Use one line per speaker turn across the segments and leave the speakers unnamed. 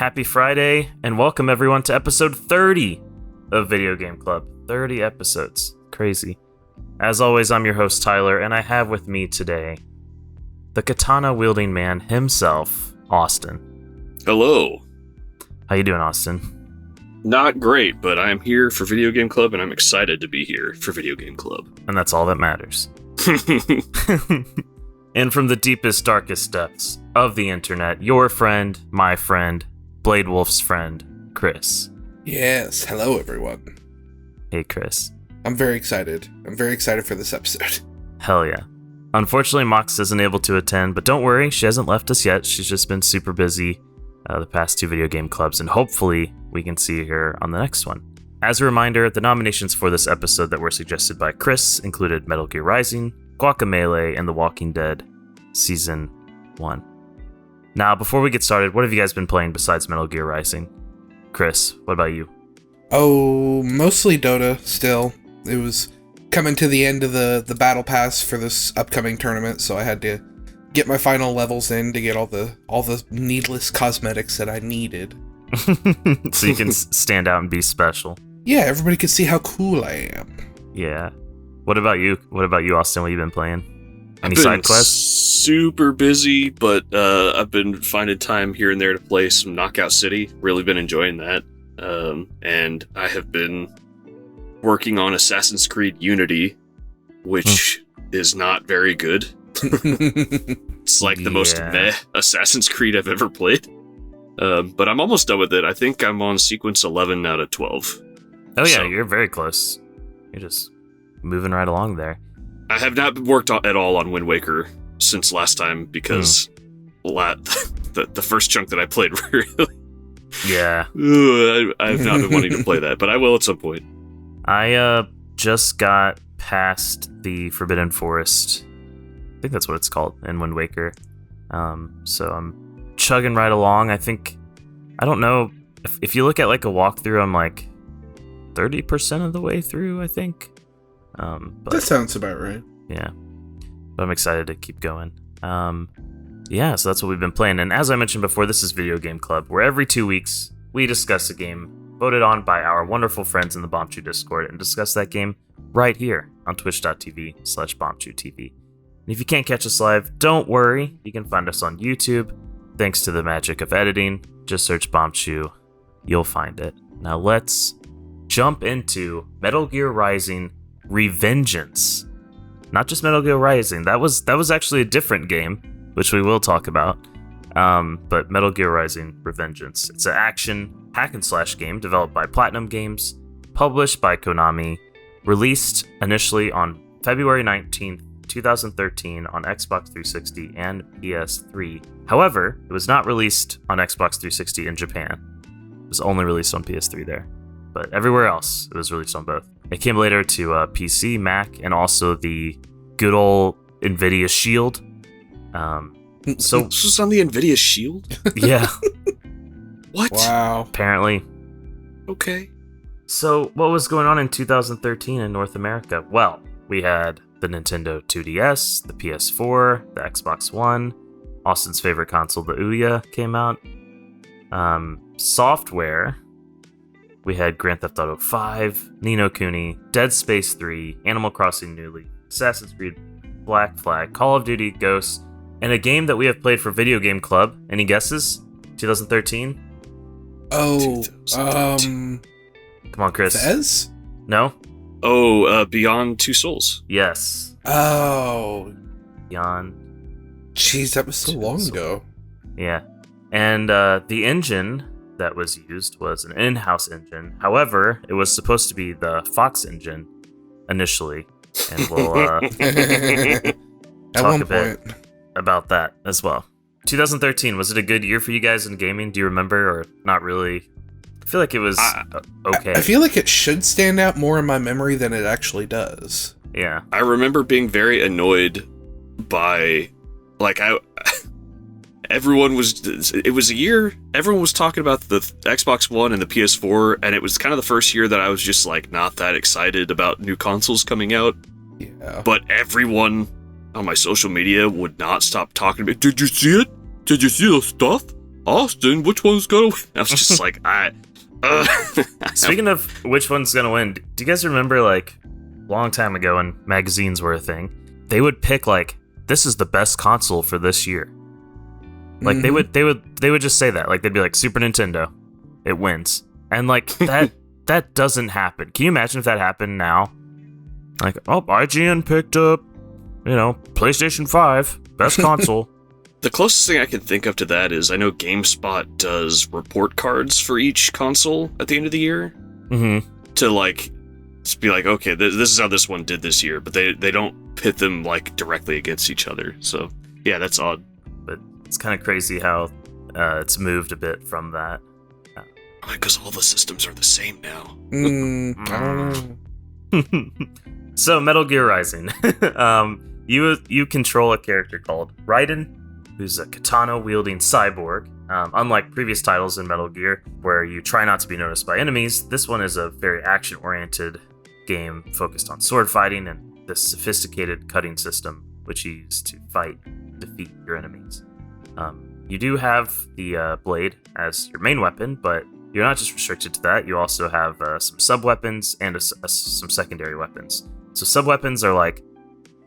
Happy Friday, and welcome everyone to episode 30 of Video Game Club. 30 episodes. Crazy. As always, I'm your host, Tyler, and I have with me today the katana-wielding man himself, Austin.
Hello.
How you doing, Austin?
Not great, but I'm here for Video Game Club, and I'm excited to be here for Video Game Club.
And that's all that matters. And from the deepest, darkest depths of the internet, your friend, my friend, Blade Wolf's friend, Chris.
Yes, hello everyone.
Hey, Chris.
I'm very excited. I'm very excited for this episode.
Hell yeah. Unfortunately, Mox isn't able to attend, but don't worry, she hasn't left us yet. She's just been super busy the past two video game clubs, and hopefully we can see her on the next one. As a reminder, the nominations for this episode that were suggested by Chris included Metal Gear Rising, Guacamelee, and The Walking Dead Season 1. Now, before we get started, what have you guys been playing besides Metal Gear Rising? Chris, what about you?
Oh, mostly Dota still. It was coming to the end of the battle pass for this upcoming tournament, so I had to get my final levels in to get all the needless cosmetics that I needed.
So you can stand out and be special.
Yeah, everybody can see how cool I am.
Yeah. What about you? What about you, Austin? What have you been playing? Any
I've been
side quests?
Super busy, but I've been finding time here and there to play some Knockout City. Really been enjoying that. And I have been working on Assassin's Creed Unity, which is not very good. It's like the most meh Assassin's Creed I've ever played. But I'm almost done with it. I think I'm on sequence 11 out of 12.
Oh yeah, you're very close. You're just moving right along there.
I have not worked at all on Wind Waker since last time because the first chunk that I played really...
Yeah.
I've not been wanting to play that, but I will at some point.
I just got past the Forbidden Forest. I think that's what it's called in Wind Waker. So I'm chugging right along. I don't know, if you look at like a walkthrough, I'm like 30% of the way through, I think. But
That sounds about right.
yeah, but I'm excited to keep going. Yeah, so that's what we've been playing. And as I mentioned before, this is Video Game Club, where every 2 weeks we discuss a game voted on by our wonderful friends in the Bombchu Discord and discuss that game right here on twitch.tv/BombchuTV. And if you can't catch us live, don't worry. You can find us on YouTube. Thanks to the magic of editing, just search Bombchu. You'll find it. Now let's jump into Metal Gear Rising Revengeance. Not just Metal Gear Rising. That was actually a different game, which we will talk about. But Metal Gear Rising Revengeance. It's an action hack and slash game developed by Platinum Games, published by Konami, released initially on February 19th, 2013 on Xbox 360 and PS3. However, it was not released on Xbox 360 in Japan. It was only released on PS3 there. But everywhere else, it was released on both. It came later to PC, Mac, and also the good old NVIDIA Shield. So
This was on the NVIDIA Shield?
yeah,
What?
Wow.
apparently.
Okay.
So what was going on in 2013 in North America? Well, we had the Nintendo 2DS, the PS4, the Xbox One, Austin's favorite console, the Ouya, came out. Software, we had Grand Theft Auto 5, Ni no Kuni, Dead Space 3, Animal Crossing New Leaf, Assassin's Creed Black Flag, Call of Duty Ghosts, and a game that we have played for Video Game Club. Any guesses? 2013?
Oh,
2013.
Come on, Chris.
Fez?
No?
Oh, Beyond Two Souls.
Yes.
Oh,
Beyond.
jeez, that was so long ago.
Yeah. And the engine that was used was an in-house engine. However, it was supposed to be the Fox engine initially. And we'll
At
talk
one
a bit
point.
about that as well. 2013, was it a good year for you guys in gaming? Do you remember, or not really? I feel like it was okay.
I feel like it should stand out more in my memory than it actually does.
Yeah.
I remember being very annoyed by, everyone was, it was a year, everyone was talking about the Xbox One and the PS4, and it was kind of the first year that I was just, not that excited about new consoles coming out.
Yeah.
But everyone on my social media would not stop talking about, did you see it? Did you see the stuff? Austin, which one's gonna win? I was just like,
Speaking of which one's gonna win, do you guys remember, like, a long time ago when magazines were a thing, they would pick, like, this is the best console for this year. Like, they would just say that. Like, they'd be like, Super Nintendo, it wins. And, like, that doesn't happen. Can you imagine if that happened now? Like, oh, IGN picked up, PlayStation 5, best console.
The closest thing I can think of to that is I know GameSpot does report cards for each console at the end of the year.
Mm-hmm.
To, like, just be like, okay, this is how this one did this year, but they don't pit them, like, directly against each other. So, yeah, that's odd.
But it's kind of crazy how it's moved a bit from that.
Because all the systems are the same now.
I don't know.
So, Metal Gear Rising. You control a character called Raiden, who's a katana-wielding cyborg. Unlike previous titles in Metal Gear, where you try not to be noticed by enemies, this one is a very action-oriented game focused on sword fighting and this sophisticated cutting system, which you use to fight and defeat your enemies. You do have the blade as your main weapon, but you're not just restricted to that. You also have some sub-weapons and some secondary weapons. So sub-weapons are like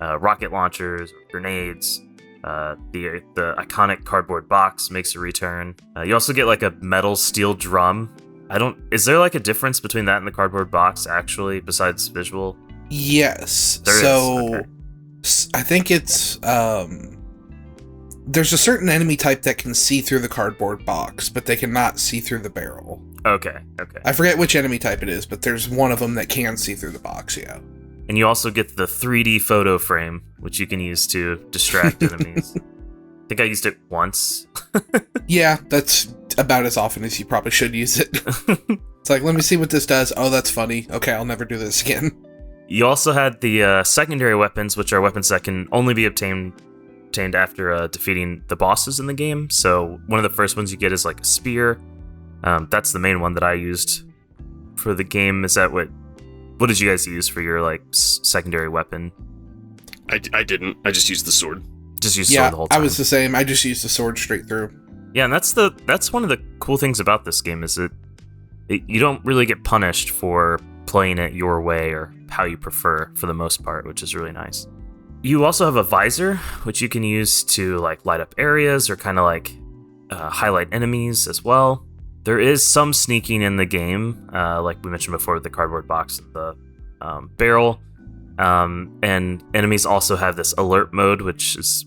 rocket launchers, or grenades. The iconic cardboard box makes a return. You also get like a metal steel drum. Is there like a difference between that and the cardboard box actually, besides visual?
Yes.
There is. Okay.
I think it's there's a certain enemy type that can see through the cardboard box, but they cannot see through the barrel.
Okay.
I forget which enemy type it is, but there's one of them that can see through the box, yeah.
And you also get the 3D photo frame, which you can use to distract enemies. I think I used it once.
Yeah, that's about as often as you probably should use it. It's like, let me see what this does. Oh, that's funny. Okay, I'll never do this again.
You also had the secondary weapons, which are weapons that can only be obtained after defeating the bosses in the game. So one of the first ones you get is like a spear. That's the main one that I used for the game. Is that what did you guys use for your like secondary weapon?
I didn't. I just used the sword.
Just used sword the whole time.
I was the same. I just used the sword straight through.
Yeah, and that's one of the cool things about this game is you don't really get punished for playing it your way or how you prefer for the most part, which is really nice. You also have a visor, which you can use to like light up areas or kind of like highlight enemies as well. There is some sneaking in the game, like we mentioned before with the cardboard box and the barrel. And enemies also have this alert mode, which is,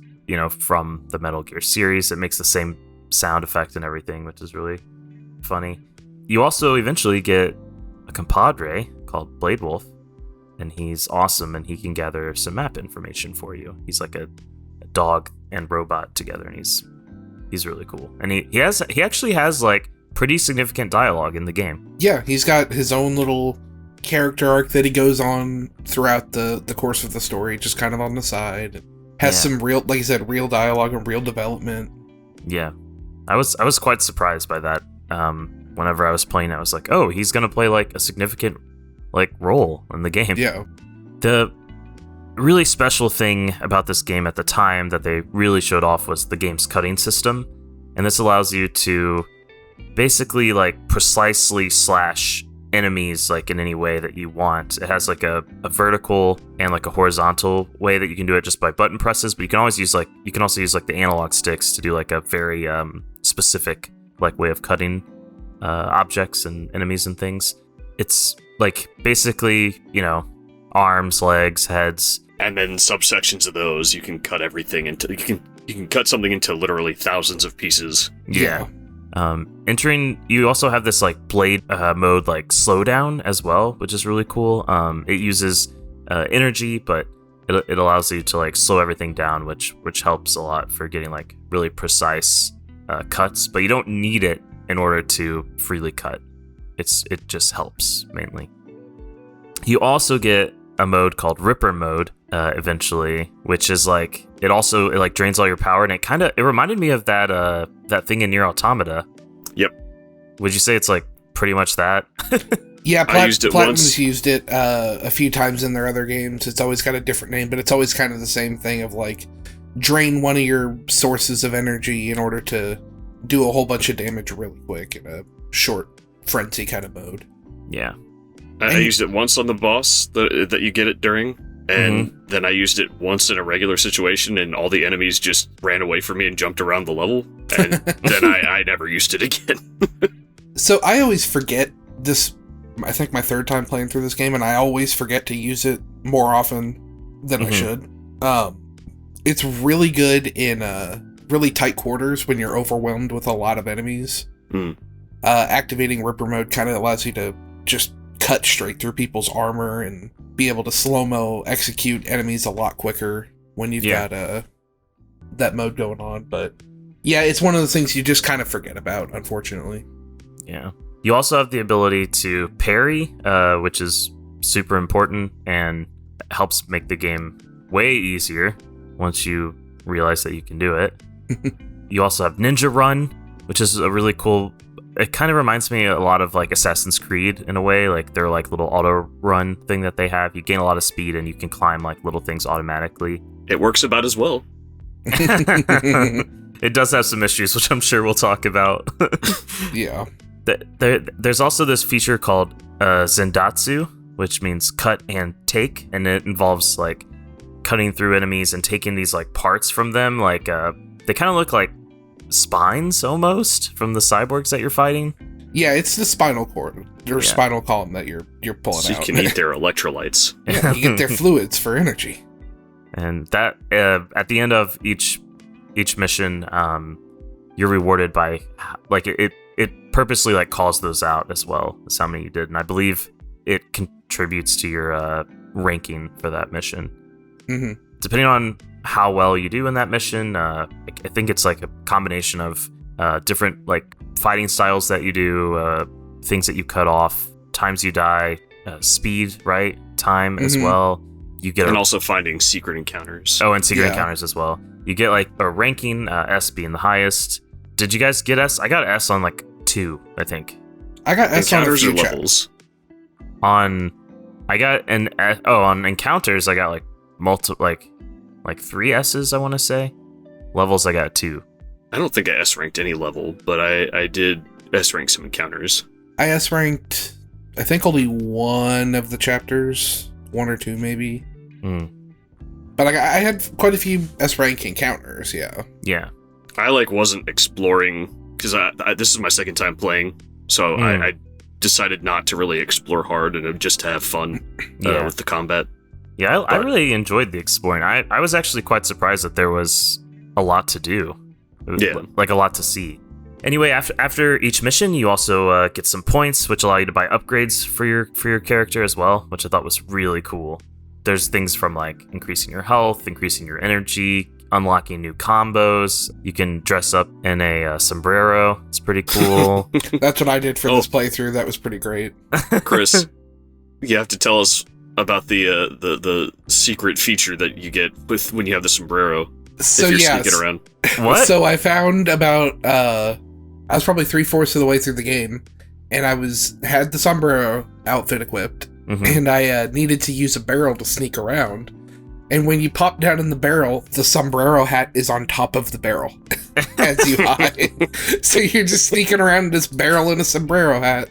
from the Metal Gear series. It makes the same sound effect and everything, which is really funny. You also eventually get a compadre called Blade Wolf, and he's awesome, and he can gather some map information for you. He's like a dog and robot together, and he's really cool. And he actually has like pretty significant dialogue in the game.
Yeah, he's got his own little character arc that he goes on throughout the course of the story, just kind of on the side. Has some real, like you said, real dialogue and real development. Yeah.
I was quite surprised by that. Whenever I was playing it, I was like, oh, he's gonna play like a significant like role in the game.
Yeah.
The really special thing about this game at the time that they really showed off was the game's cutting system. And this allows you to basically like precisely slash enemies like in any way that you want. It has like a vertical and like a horizontal way that you can do it just by button presses, but you can also use like the analog sticks to do like a very specific like way of cutting objects and enemies and things. It's like basically, arms, legs, heads,
and then subsections of those you can cut everything into. You can cut something into literally thousands of pieces.
Yeah. You also have this like blade mode like slowdown as well, which is really cool. It uses energy, but it allows you to like slow everything down, which helps a lot for getting like really precise cuts. But you don't need it in order to freely cut. It just helps mainly. You also get a mode called Ripper mode eventually, which is like it drains all your power, and it reminded me of that thing in Nier Automata.
Yep.
Would you say it's like pretty much that?
Yeah,
I used it
Platinum's
once.
used it a few times in their other games. It's always got a different name, but it's always kind of the same thing of like drain one of your sources of energy in order to do a whole bunch of damage really quick in a short frenzy kind of mode.
Yeah.
I used it once on the boss that you get it during, and then I used it once in a regular situation, and all the enemies just ran away from me and jumped around the level, and then I never used it again.
So I always forget this. I think my third time playing through this game, and I always forget to use it more often than I should. It's really good in really tight quarters when you're overwhelmed with a lot of enemies. Activating Ripper mode kind of allows you to just cut straight through people's armor and be able to slow-mo execute enemies a lot quicker when you've got that mode going on. But yeah, it's one of the things you just kind of forget about, unfortunately.
Yeah. You also have the ability to parry, which is super important and helps make the game way easier once you realize that you can do it. You also have Ninja Run, which is a really cool... It kind of reminds me a lot of like Assassin's Creed in a way, like their like little auto run thing that they have. You gain a lot of speed and you can climb like little things automatically.
It works about as well.
It does have some issues, which I'm sure we'll talk about.
Yeah.
There's also this feature called Zendatsu, which means cut and take, and it involves like cutting through enemies and taking these like parts from them. Like they kind of look like spines almost from the cyborgs that you're fighting.
Yeah, it's the spinal cord or spinal column that you're pulling
so
out.
So you can eat their electrolytes.
Yeah, you get their fluids for energy.
And that at the end of each mission, you're rewarded by like it purposely like calls those out as well as how many you did, and I believe it contributes to your ranking for that mission. Depending on how well you do in that mission, I think it's like a combination of different like fighting styles that you do, things that you cut off, times you die, speed, right? Time as well. You get
also finding secret encounters.
Oh, and secret encounters as well. You get like a ranking, S being the highest. Did you guys get S? I got S on like 2, I think.
I got S
encounters
on a few
or levels.
On encounters, I got like like 3 S's, I want to say. Levels, I got 2.
I don't think I S ranked any level, but I did S rank some encounters.
I S ranked, I think, only one of the chapters, 1 or 2 maybe. But I had quite a few S rank encounters. Yeah.
I wasn't exploring because this is my second time playing, so I decided not to really explore hard and just to have fun with the combat.
Yeah, I really enjoyed the exploring. I was actually quite surprised that there was a lot to do. Like a lot to see. Anyway, after each mission, you also get some points, which allow you to buy upgrades for your character as well, which I thought was really cool. There's things from like increasing your health, increasing your energy, unlocking new combos. You can dress up in a sombrero. It's pretty cool.
That's what I did for this playthrough. That was pretty great.
Chris, you have to tell us about the secret feature that you get when you have the sombrero.
So
if you're sneaking around.
What?
So I found about I was probably 3/4 of the way through the game, and I had the sombrero outfit equipped, and I needed to use a barrel to sneak around. And when you pop down in the barrel, the sombrero hat is on top of the barrel as you hide. So you're just sneaking around this barrel in a sombrero hat.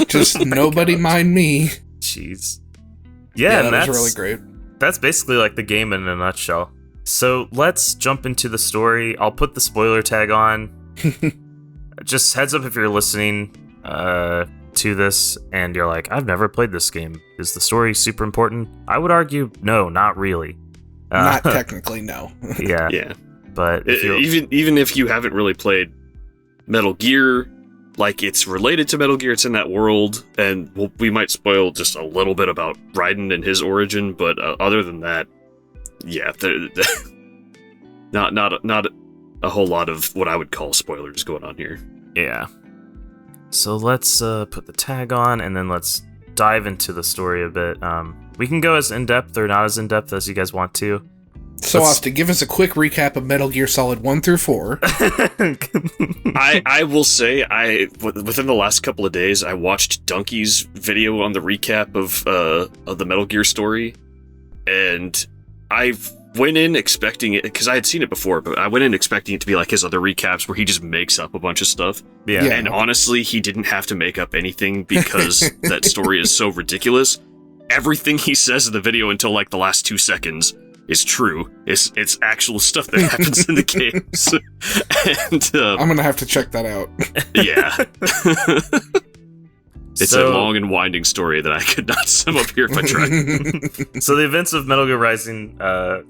Just nobody mind me.
Jeez. Yeah, and
that was really great.
That's basically like the game in a nutshell. So let's jump into the story. I'll put the spoiler tag on. Just heads up if you're listening to this and you're like, I've never played this game. Is the story super important? I would argue, no, not really.
Not technically, no.
Yeah. But
even if you haven't really played Metal Gear, like it's related to Metal Gear, it's in that world, and we might spoil just a little bit about Raiden and his origin, but other than that, yeah, not a whole lot of what I would call spoilers going on here.
Yeah. So let's put the tag on, and then let's dive into the story a bit. We can go as in-depth or not as in-depth as you guys want to.
So, Austin, give us a quick recap of Metal Gear Solid 1 through 4.
I will say, within the last couple of days, I watched Donkey's video on the recap of the Metal Gear story, and I've went in expecting it, because I had seen it before, but I went in expecting it to be like his other recaps where he just makes up a bunch of stuff.
Yeah.
And honestly, he didn't have to make up anything because that story is so ridiculous. Everything he says in the video until like the last 2 seconds is true. It's actual stuff that happens in the games. And
I'm gonna have to check that out.
Yeah. It's a long and winding story that I could not sum up here if I tried.
So the events of Metal Gear Rising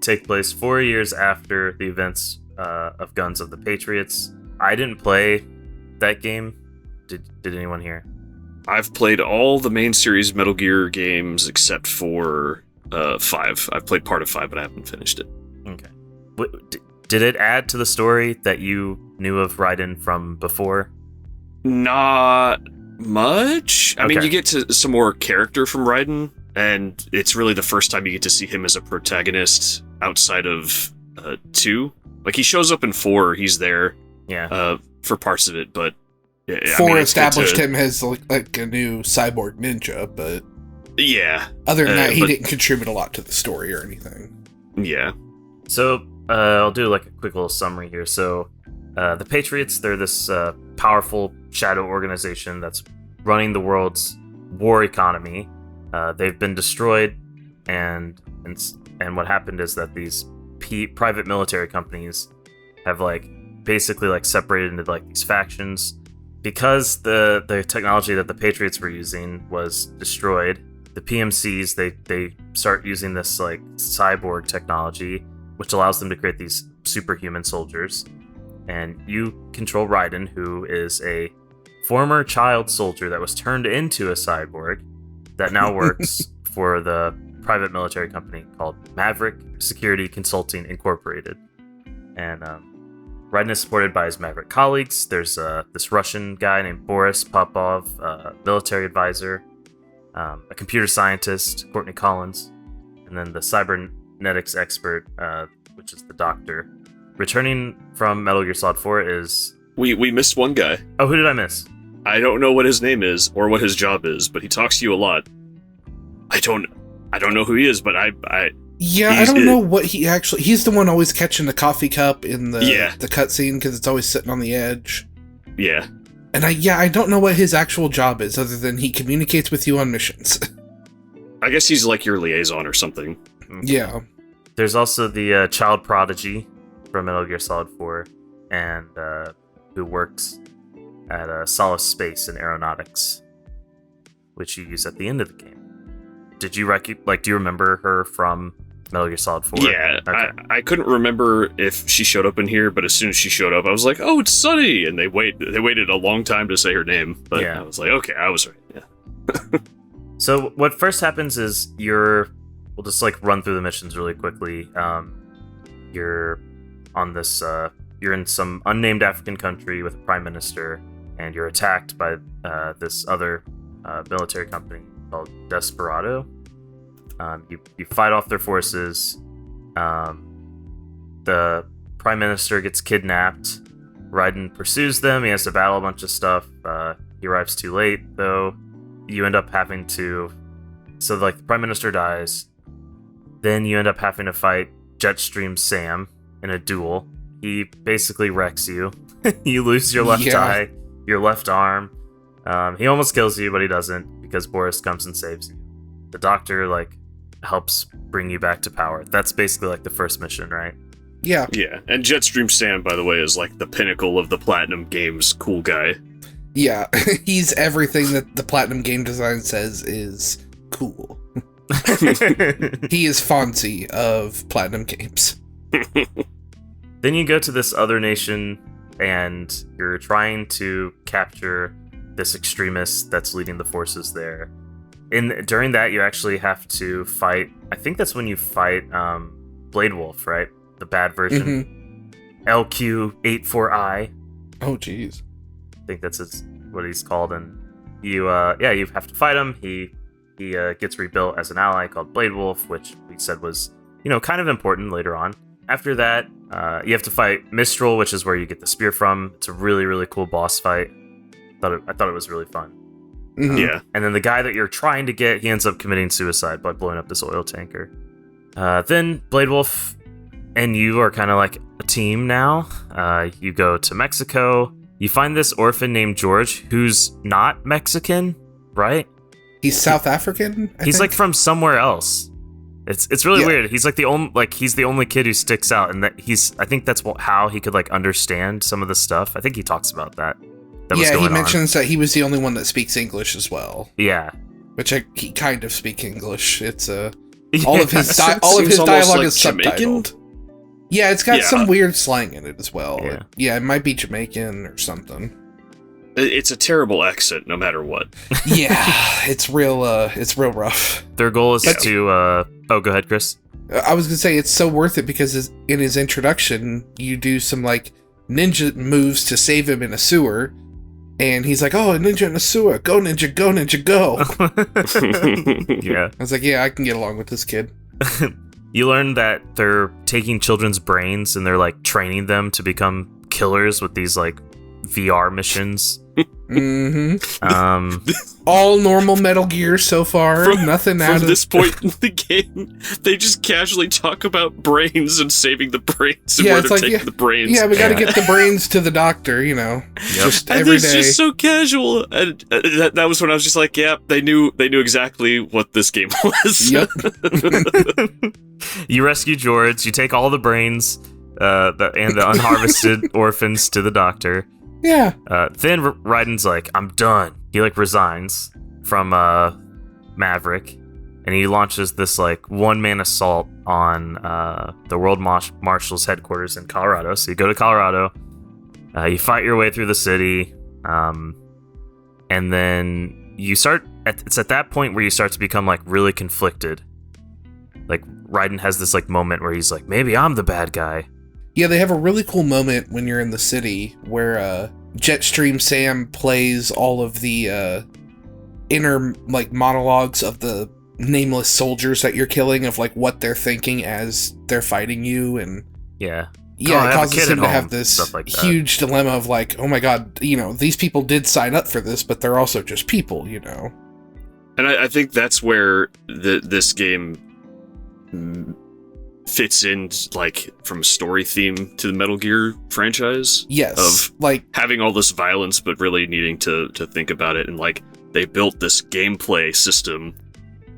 take place 4 years after the events of Guns of the Patriots. I didn't play that game. Did anyone here?
I've played all the main series Metal Gear games except for 5. I've played part of 5, but I haven't finished it.
Okay. Did it add to the story that you knew of Raiden from before?
Not much. I mean,
Okay.
you get to some more character from Raiden, and it's really the first time you get to see him as a protagonist outside of 2. Like, he shows up in 4, he's there for parts of it, but... Yeah,
4 established him as like a new cyborg ninja, but...
Yeah.
Other than that, he didn't contribute a lot to the story or anything.
Yeah.
So, I'll do like a quick little summary here. So, the Patriots, they're this powerful shadow organization that's running the world's war economy. They've been destroyed, and what happened is that these private military companies have basically separated into these factions. Because the technology that the Patriots were using was destroyed, the PMCs they start using this cyborg technology, which allows them to create these superhuman soldiers. And you control Raiden, who is a former child soldier that was turned into a cyborg that now works for the private military company called Maverick Security Consulting Incorporated. And Raiden is supported by his Maverick colleagues. There's this Russian guy named Boris Popov, military advisor, a computer scientist, Courtney Collins, and then the cybernetics expert, which is the Doctor. Returning from Metal Gear Solid 4 is...
We missed one guy.
Oh, who did I miss?
I don't know what his name is or what his job is, but he talks to you a lot. I don't know who he is, but I
don't know what he actually... He's the one always catching the coffee cup in the cutscene because it's always sitting on the edge.
Yeah.
And I don't know what his actual job is other than he communicates with you on missions.
I guess he's like your liaison or something.
Yeah.
There's also the child prodigy from Metal Gear Solid 4, and who works at Solace Space and Aeronautics, which you use at the end of the game. Did you do you remember her from Metal Gear Solid 4?
Yeah,
okay.
I couldn't remember if she showed up in here, but as soon as she showed up, I was like, "Oh, it's Sunny!" And they waited a long time to say her name, but I was like, "Okay, I was right." Yeah.
So what first happens is we'll just run through the missions really quickly. You're on this. You're in some unnamed African country with a prime minister, and you're attacked by this other military company called Desperado. You fight off their forces. The prime minister gets kidnapped. Raiden pursues them. He has to battle a bunch of stuff. He arrives too late, though. You end up having to... So, the prime minister dies. Then you end up having to fight Jetstream Sam in a duel. He basically wrecks you. You lose your left eye, your left arm. He almost kills you, but he doesn't, because Boris comes and saves you. The Doctor, helps bring you back to power. That's basically, the first mission, right?
Yeah.
Yeah, and Jetstream Sam, by the way, is, the pinnacle of the Platinum Games cool guy.
Yeah, he's everything that the Platinum Game Design says is cool. He is Fonzie of Platinum Games.
Then you go to this other nation, and you're trying to capture this extremist that's leading the forces there. During that, you actually have to fight... I think that's when you fight Blade Wolf, right? The bad version. Mm-hmm. LQ84I.
Oh, jeez.
I think that's what he's called, and you have to fight him. He gets rebuilt as an ally called Blade Wolf, which we said was kind of important later on. After that, you have to fight Mistral, which is where you get the spear from. It's a really, really cool boss fight. I thought it was really fun.
Mm-hmm.
Yeah.
And then the guy that you're trying to get, he ends up committing suicide by blowing up this oil tanker. Then Blade Wolf and you are kind of like a team now. You go to Mexico. You find this orphan named George, who's not Mexican, right?
He's South African.
He's like from somewhere else. It's really weird. He's like he's the only kid who sticks out, and that I think that's how he could like understand some of the stuff. I think he talks about that.
He mentions that he was the only one that speaks English as well.
Yeah,
which he kind of speak English. It's all
Yeah.
of his dialogue
like
is
Jamaican?
subtitled. Yeah, it's got some weird slang in it as well.
Yeah.
It might be Jamaican or something.
It's a terrible accent, no matter what.
Yeah, it's real rough.
their goal is to. Oh, go ahead, Chris.
I was gonna say it's so worth it because in his introduction, you do some like ninja moves to save him in a sewer, and he's like, "Oh, a ninja in a sewer! Go ninja, go ninja, go!"
Yeah.
I was like, "Yeah, I can get along with this kid."
You learn that they're taking children's brains and they're like training them to become killers with these like VR missions.
All normal Metal Gear so far. Nothing out of
this point in the game. They just casually talk about brains and saving the brains and where they're taking the brains.
Yeah, we got to get the brains to the doctor. Just
and
every
it's
day.
just so casual. And that was when I was just like, yeah, they knew exactly what this game was.
Yep.
You rescue George. You take all the brains and the unharvested orphans to the doctor.
Yeah.
Then Raiden's like, I'm done. He like resigns from Maverick, and he launches this like one-man assault on the World Marshal's headquarters in Colorado. So you go to Colorado, you fight your way through the city, and then you start. It's at that point where you start to become like really conflicted. Like Raiden has this like moment where he's like, maybe I'm the bad guy.
Yeah, they have a really cool moment when you're in the city where Jetstream Sam plays all of the inner like monologues of the nameless soldiers that you're killing, of like what they're thinking as they're fighting you, and
yeah,
it causes him to have this huge dilemma of like, oh my god, these people did sign up for this, but they're also just people,
And I think that's where this game fits in, like, from a story theme to the Metal Gear franchise.
Yes.
Of
like
having all this violence, but really needing to think about it. And like, they built this gameplay system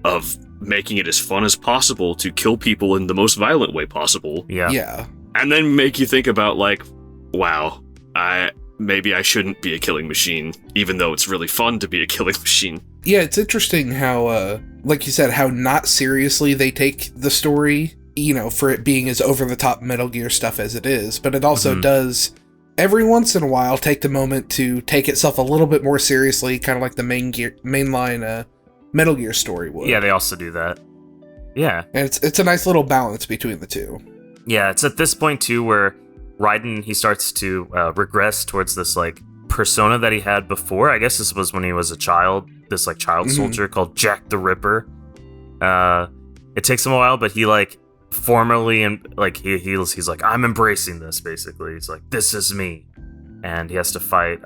of making it as fun as possible to kill people in the most violent way possible.
Yeah.
Yeah.
And then make you think about like, wow, maybe I shouldn't be a killing machine, even though it's really fun to be a killing machine.
Yeah, it's interesting how, like you said, how not seriously they take the story, for it being as over-the-top Metal Gear stuff as it is, but it also does, every once in a while, take the moment to take itself a little bit more seriously, kind of like the mainline Metal Gear story would.
Yeah, they also do that. Yeah.
And it's a nice little balance between the two.
Yeah, it's at this point, too, where Raiden, he starts to regress towards this, like, persona that he had before. I guess this was when he was a child, this, like, child soldier called Jack the Ripper. It takes him a while, but he, like, formally, and like, he's like, I'm embracing this, basically. He's like, this is me. And he has to fight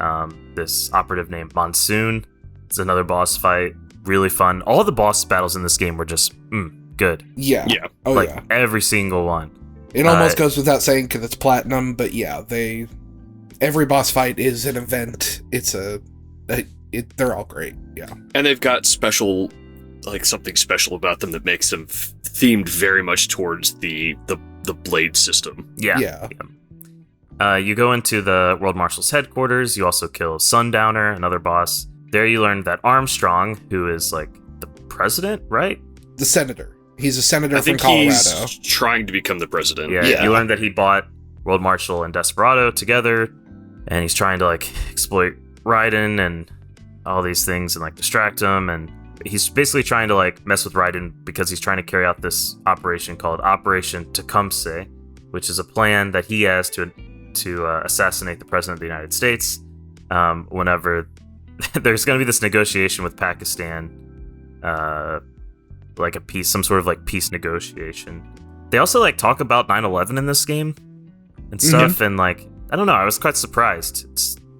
this operative named Monsoon. It's another boss fight. Really fun. All the boss battles in this game were just, good.
Yeah.
Yeah.
Oh,
like,
yeah.
every single one.
It almost goes without saying because it's platinum, but yeah, every boss fight is an event. They're all great. Yeah.
And they've got something special about them that makes them themed very much towards the blade system.
Yeah. You go into the World Marshal's headquarters. You also kill Sundowner, another boss. There you learn that Armstrong, who is like the president, right?
The senator. He's a senator
from
Colorado.
He's trying to become the president.
Yeah. You learn that he bought World Marshal and Desperado together, and he's trying to like exploit Raiden and all these things and like distract him, and he's basically trying to like mess with Raiden because he's trying to carry out this operation called Operation Tecumseh, which is a plan that he has to assassinate the president of the United States. Whenever there's going to be this negotiation with Pakistan, like some sort of like peace negotiation. They also like talk about 9/11 in this game and stuff, and like, I don't know, I was quite surprised.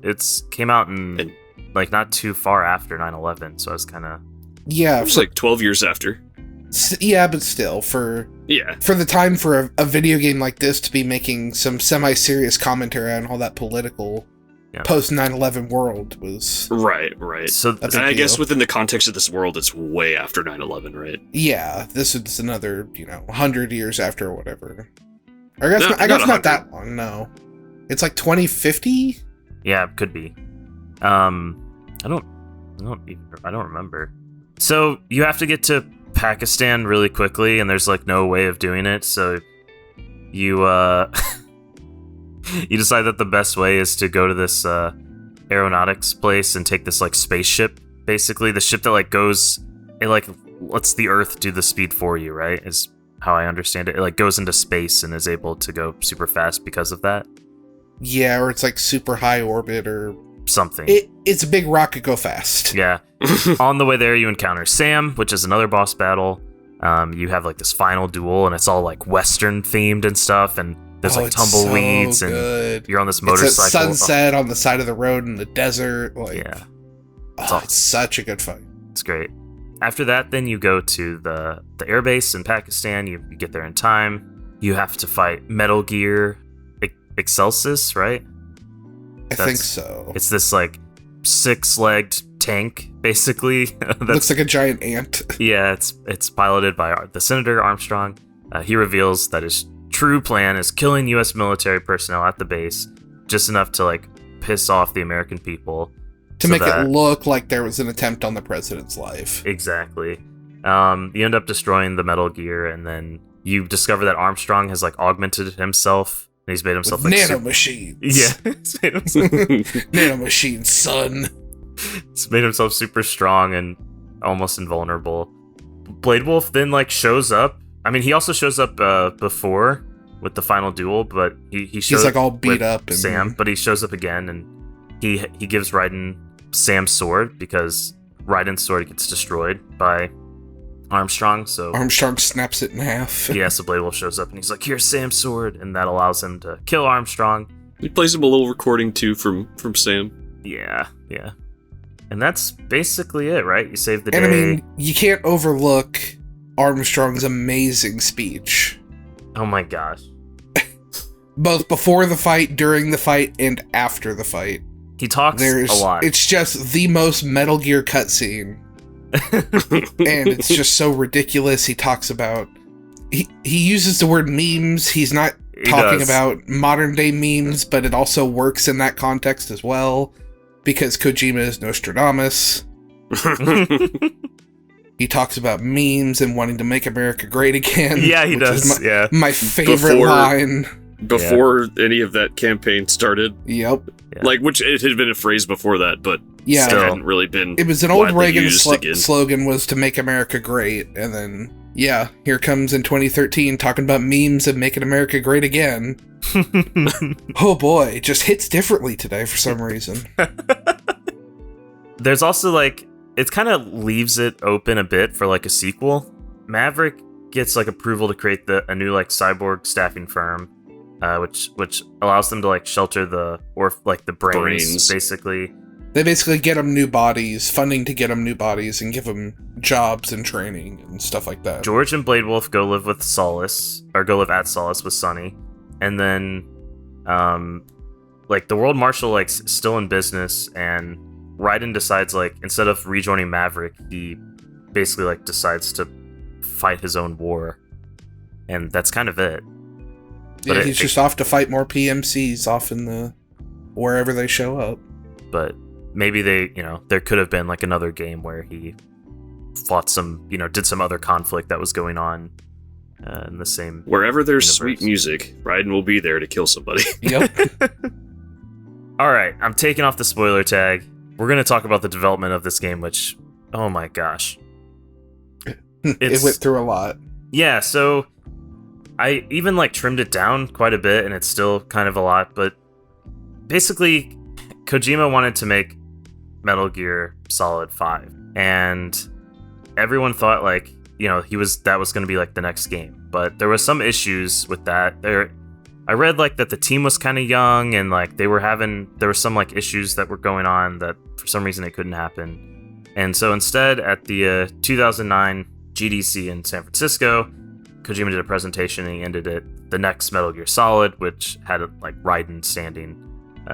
It's came out in like not too far after 9/11, so I was kind of...
Yeah.
It's like 12 years after.
Yeah, but still,
Yeah.
For the time for a video game like this to be making some semi-serious commentary on all that political post 9/11 world was
Right.
So
a big
And I guess
deal.
within the context of this world, it's way after 9/11, right?
Yeah, this is another 100 years after or whatever. I guess
No,
I guess
not
not
100.
that long. No, it's like 2050.
yeah, it could be. I don't remember. So you have to get to Pakistan really quickly, and there's like no way of doing it. So you you decide that the best way is to go to this aeronautics place and take this like spaceship. Basically, the ship that like goes, it like lets the Earth do the speed for you. Right? Is how I understand it. It like goes into space and is able to go super fast because of that.
Yeah, or it's like super high orbit or
Something.
It's a big rocket go fast.
Yeah. On the way there, you encounter Sam, which is another boss battle. You have like this final duel, and it's all like Western themed and stuff, and there's like
it's
tumbleweeds,
so
and
good.
you're on this
It's
motorcycle.
at sunset on the side of the road in the desert. Like,
Yeah,
it's such a good fight.
it's great. After that, then you go to the airbase in Pakistan. You get there in time. You have to fight Metal Gear Excelsis, right?
I think so.
It's this like 6-legged tank, basically.
Looks like a giant ant.
Yeah, it's piloted by the Senator Armstrong. He reveals that his true plan is killing U.S. military personnel at the base, just enough to like piss off the American people.
To
so
make
that-
it look like there was an attempt on the president's life.
Exactly. You end up destroying the Metal Gear, and then you discover that Armstrong has like augmented himself. And he's made himself
With
like
nanomachines.
Yeah, he's made himself
Nanomachines, son.
It's made himself super strong and almost invulnerable. Blade Wolf then like shows up. I mean, he also shows up before with the final duel, but he shows
He's like all beat
with
up. And
Sam, but he shows up again, and he gives Raiden Sam's sword because Raiden's sword gets destroyed by Armstrong. So
Armstrong snaps it in half.
yeah, so Blade Wolf shows up and he's like, "Here's Sam's sword," and that allows him to kill Armstrong.
He plays him a little recording too from Sam.
Yeah. And that's basically it, right? You save the day.
And I mean, you can't overlook Armstrong's amazing speech.
Oh my gosh.
Both before the fight, during the fight, and after the fight.
He talks a lot.
It's just the most Metal Gear cutscene. And it's just so ridiculous. He talks about... He uses the word memes. He's not talking
does.
about modern day memes, but it also works in that context as well. Because Kojima is Nostradamus. He talks about memes and wanting to make America great again.
Yeah, he
which is
does. Yeah.
my favorite
Before-
line.
Before any of that campaign started,
Yep.
Yeah.
like, which it had been a phrase before that, but
Yeah.
Still.
it hadn't really been.
It was an old
widely
Reagan
used again.
slogan was to make America great. And then, yeah, here comes in 2013 talking about memes and making America great again. Oh boy, it just hits differently today for some reason.
There's also like, it kind of leaves it open a bit for like a sequel. Maverick gets like approval to create a new like cyborg staffing firm, which allows them to like shelter the brains. Basically.
They basically get them new bodies, funding to get them new bodies, and give them jobs and training and stuff like that.
George and Blade Wolf go live with Solace, or go live at Solace with Sonny, and then, like the World Marshal like's still in business, and Raiden decides like instead of rejoining Maverick, he basically like decides to fight his own war, and that's kind of it. But
Yeah, he's just off to fight more PMCs off in the wherever they show up.
But maybe there could have been like another game where he fought some, did some other conflict that was going on in the same.
Wherever there's
universe.
sweet music, Raiden will be there to kill somebody.
Yep.
All right, I'm taking off the spoiler tag. We're going to talk about the development of this game, which, oh my gosh.
It went through a lot.
Yeah, so I even like trimmed it down quite a bit, and it's still kind of a lot, but basically Kojima wanted to make Metal Gear Solid 5, and everyone thought like, that was going to be like the next game, but there was some issues with that. I read like that the team was kind of young, and like there were some like issues that were going on that for some reason it couldn't happen. And so instead, at the 2009 GDC in San Francisco, Kojima did a presentation and he ended it the next Metal Gear Solid, which had like Raiden standing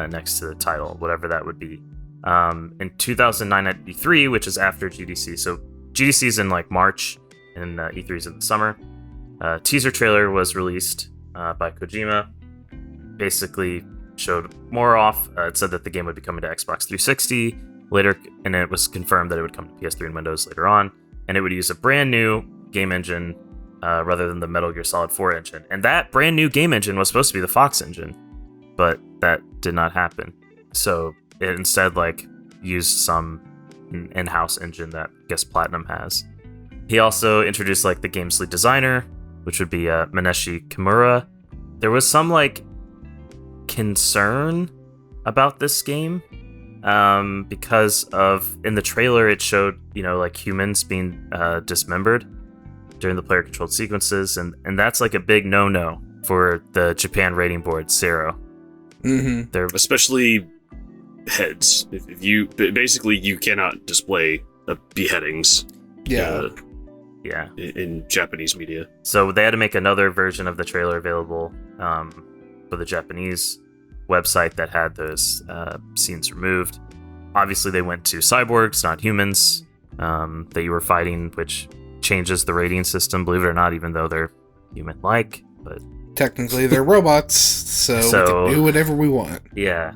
next to the title, whatever that would be. In 2009 at E3, which is after GDC. So GDC's in like March and E3's in the summer. Teaser trailer was released by Kojima. Basically showed more off. It said that the game would be coming to Xbox 360 later, and it was confirmed that it would come to PS3 and Windows later on, and it would use a brand new game engine rather than the Metal Gear Solid 4 engine. And that brand new game engine was supposed to be the Fox engine, but that did not happen. So it instead like used some in-house engine that I guess Platinum has. He also introduced like the game's lead designer, which would be Maneshi Kimura. There was some like concern about this game because of in the trailer it showed like humans being dismembered during the player controlled sequences, and that's like a big no for the Japan rating board, Zero.
Mm-hmm.
They're
especially heads. If you basically you cannot display beheadings.
Yeah.
Yeah.
In Japanese media.
So they had to make another version of the trailer available for the Japanese website that had those scenes removed. Obviously, they went to cyborgs, not humans, that you were fighting, which changes the rating system, believe it or not, even though they're human-like. But
technically, they're robots, so we can do whatever we want.
Yeah.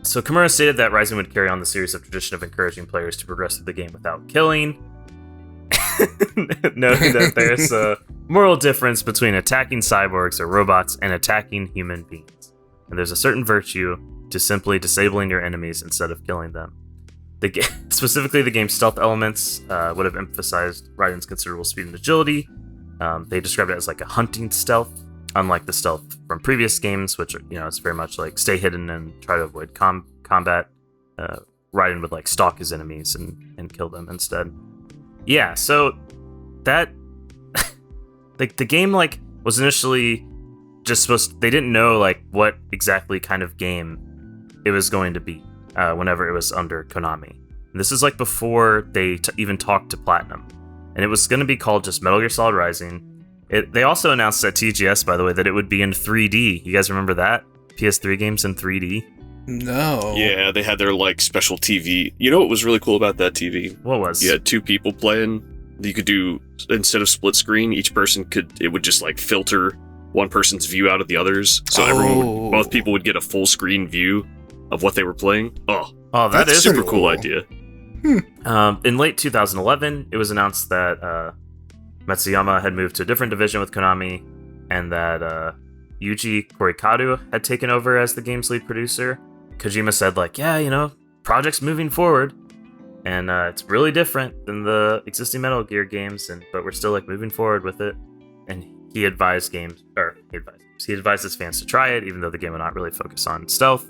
So Kimura stated that Rising would carry on the series of tradition of encouraging players to progress through the game without killing, noting that there's a moral difference between attacking cyborgs or robots and attacking human beings. And there's a certain virtue to simply disabling your enemies instead of killing them. Specifically, the game's stealth elements would have emphasized Raiden's considerable speed and agility. They described it as like a hunting stealth, unlike the stealth from previous games, which it's very much like stay hidden and try to avoid combat. Raiden would like stalk his enemies and kill them instead. Yeah, so that the game like was initially just they didn't know like what exactly kind of game it was going to be whenever it was under Konami. And this is like before they even talked to Platinum, and it was going to be called just Metal Gear Solid Rising. They also announced at TGS, by the way, that it would be in 3D. You guys remember that? PS3 games in 3D?
No.
Yeah, they had their like special TV. You know what was really cool about that TV?
What was?
You had two people playing. You could do, instead of split screen, each person it would just like filter one person's view out of the others. So both people would get a full screen view of what they were playing. Oh,
that is
a super cool idea.
In late 2011, it was announced that Matsuyama had moved to a different division with Konami, and that Yuji Korikaru had taken over as the game's lead producer. Kojima said, like, yeah, project's moving forward, and it's really different than the existing Metal Gear games, but we're still like moving forward with it. And he advised his fans to try it, even though the game would not really focus on stealth.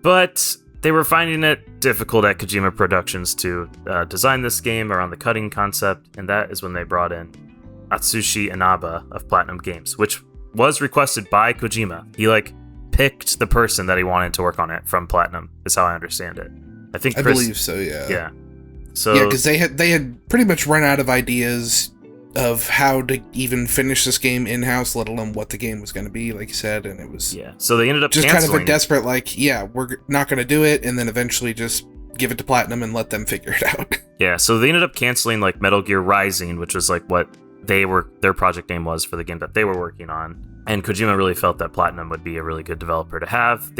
But they were finding it difficult at Kojima Productions to design this game around the cutting concept, and that is when they brought in Atsushi Inaba of Platinum Games, which was requested by Kojima. He picked the person that he wanted to work on it from Platinum, is how I understand it. I
believe so, yeah.
Yeah. So
yeah, because they had pretty much run out of ideas of how to even finish this game in-house, let alone what the game was going to be, like you said, and it was...
Yeah, so they ended up
just
canceling.
Kind of a desperate, we're not going to do it, and then eventually just give it to Platinum and let them figure it out.
Yeah, so they ended up canceling, Metal Gear Rising, which was, what their project name was for the game that they were working on. And Kojima really felt that Platinum would be a really good developer to have.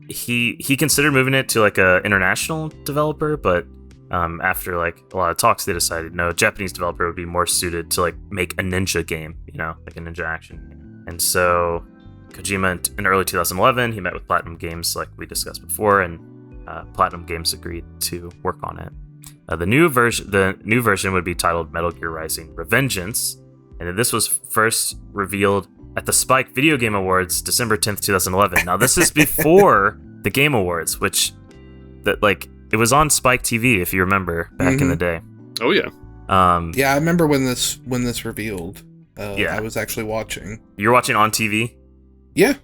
He considered moving it to, a international developer, but... after a lot of talks, they decided no, Japanese developer would be more suited to make a ninja game, like a ninja action game. And so Kojima in early 2011, he met with Platinum Games, like we discussed before, and Platinum Games agreed to work on it. The new version would be titled Metal Gear Rising: Revengeance, and this was first revealed at the Spike Video Game Awards, December 10th, 2011. Now this is before the Game Awards, which it was on Spike TV, if you remember, back in the day.
Oh yeah.
Yeah, I remember when this revealed.
Yeah.
I was actually watching.
You were watching on TV?
Yeah.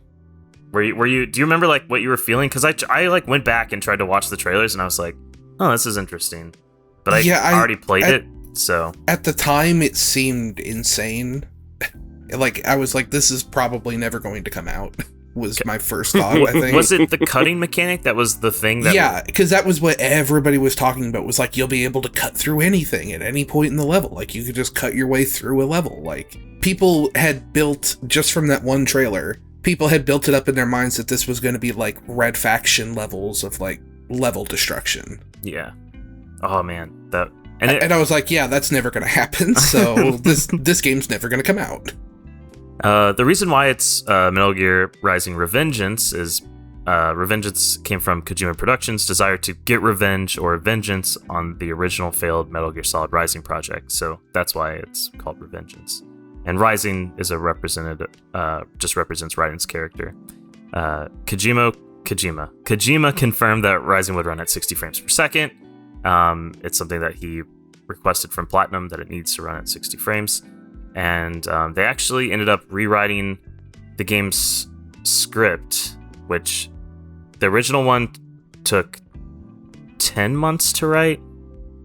Were you? Do you remember what you were feeling? Because I went back and tried to watch the trailers, and I was like, oh, this is interesting. But I already played it, so
at the time it seemed insane. Like, I was like, this is probably never going to come out, was my first thought, I think.
Was it the cutting mechanic that was the thing that...
Yeah, because that was what everybody was talking about, was like, you'll be able to cut through anything at any point in the level. Like, you could just cut your way through a level. Like, people had built, just from that one trailer, people had built it up in their minds that this was going to be, like, Red Faction levels of, like, level destruction.
Yeah. Oh, man.
And I was like, yeah, that's never going to happen, so this game's never going to come out.
The reason why it's Metal Gear Rising Revengeance is Revengeance came from Kojima Productions' desire to get revenge or vengeance on the original failed Metal Gear Solid Rising project, so that's why it's called Revengeance. And Rising is just represents Raiden's character. Kojima confirmed that Rising would run at 60 frames per second. It's something that he requested from Platinum, that it needs to run at 60 frames. And they actually ended up rewriting the game's script, which the original one took 10 months to write,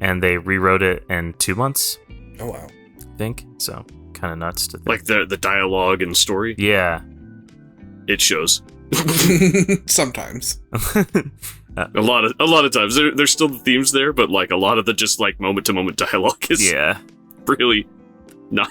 and they rewrote it in 2 months.
Oh, wow.
I think. So, kind of nuts to think.
Like the dialogue and story?
Yeah.
It shows.
Sometimes.
A lot of times. There's still the themes there, but like a lot of the just like moment-to-moment dialogue is really not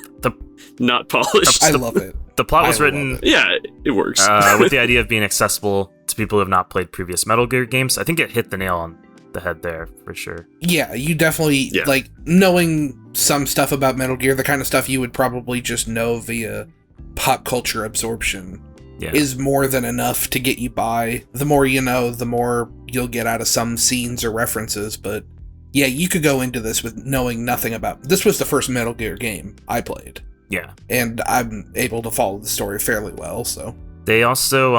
polished.
I love it.
The plot was written...
Yeah, it works.
With the idea of being accessible to people who have not played previous Metal Gear games. I think it hit the nail on the head there, for sure.
Yeah, you definitely, like, knowing some stuff about Metal Gear, the kind of stuff you would probably just know via pop culture absorption, is more than enough to get you by. The more you know, the more you'll get out of some scenes or references, but yeah, you could go into this with knowing nothing about... This was the first Metal Gear game I played.
Yeah.
And I'm able to follow the story fairly well, so...
They also,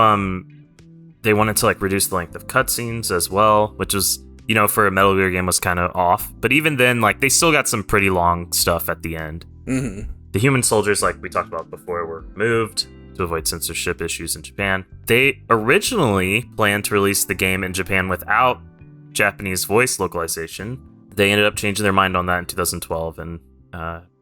they wanted to, like, reduce the length of cutscenes as well, which was, you know, for a Metal Gear game was kind of off. But even then, like, they still got some pretty long stuff at the end.
Mm-hmm.
The human soldiers, like we talked about before, were removed to avoid censorship issues in Japan. They originally planned to release the game in Japan without Japanese voice localization. They ended up changing their mind on that in 2012 and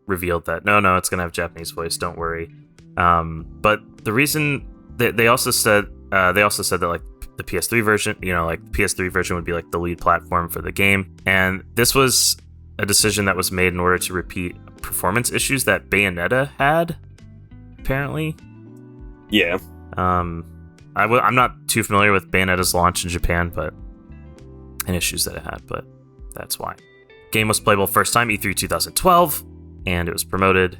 revealed that no, it's gonna have Japanese voice. Don't worry. But the reason they also said that like the PS3 version, you know, like the PS3 version would be like the lead platform for the game, and this was a decision that was made in order to repeat performance issues that Bayonetta had, apparently.
Yeah.
I'm not too familiar with Bayonetta's launch in Japan, and issues that it had, but that's why. Game was playable first time E3 2012, and it was promoted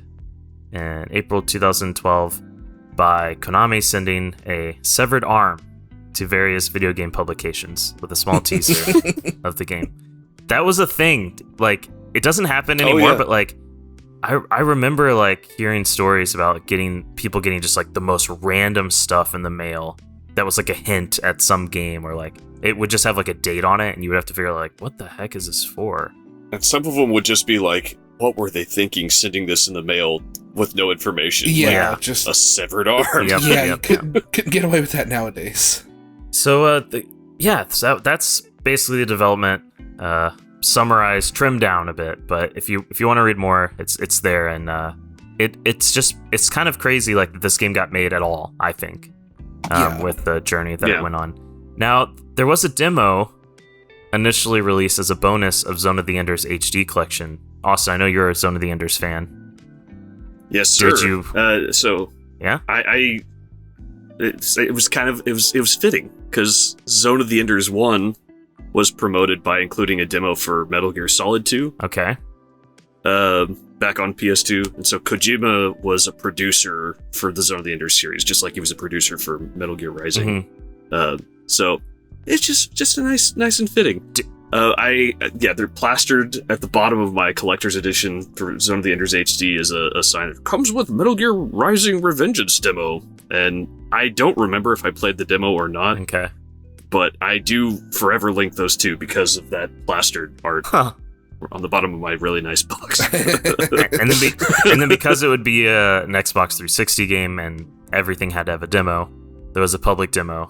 in April 2012 by Konami sending a severed arm to various video game publications with a small teaser of the game. That was a thing. Like, it doesn't happen anymore, but like, I remember like hearing stories about people getting just like the most random stuff in the mail that was like a hint at some game, or like it would just have like a date on it, and you would have to figure out like, what the heck is this for?
And some of them would just be like, what were they thinking sending this in the mail with no information?
Yeah,
like,
just
a severed arm.
You couldn't get away with that nowadays.
So that's basically the development. Summarized, trimmed down a bit, but if you want to read more, it's there, and it's kind of crazy like this game got made at all, I think, with the journey that it went on. Now, there was a demo initially released as a bonus of Zone of the Enders HD collection. Austin, I know you're a Zone of the Enders fan.
Yes, sir.
Did you?
Yeah. It was fitting because Zone of the Enders 1 was promoted by including a demo for Metal Gear Solid 2.
Okay.
Back on PS2, and so Kojima was a producer for the Zone of the Enders series, just like he was a producer for Metal Gear Rising. Mm-hmm. So it's just a nice and fitting. They're plastered at the bottom of my collector's edition for Zone of the Enders HD as a sign of comes with Metal Gear Rising Revengeance demo, and I don't remember if I played the demo or not.
Okay.
But I do forever link those two because of that plastered art on the bottom of my really nice box.
and then because it would be an Xbox 360 game and everything had to have a demo, there was a public demo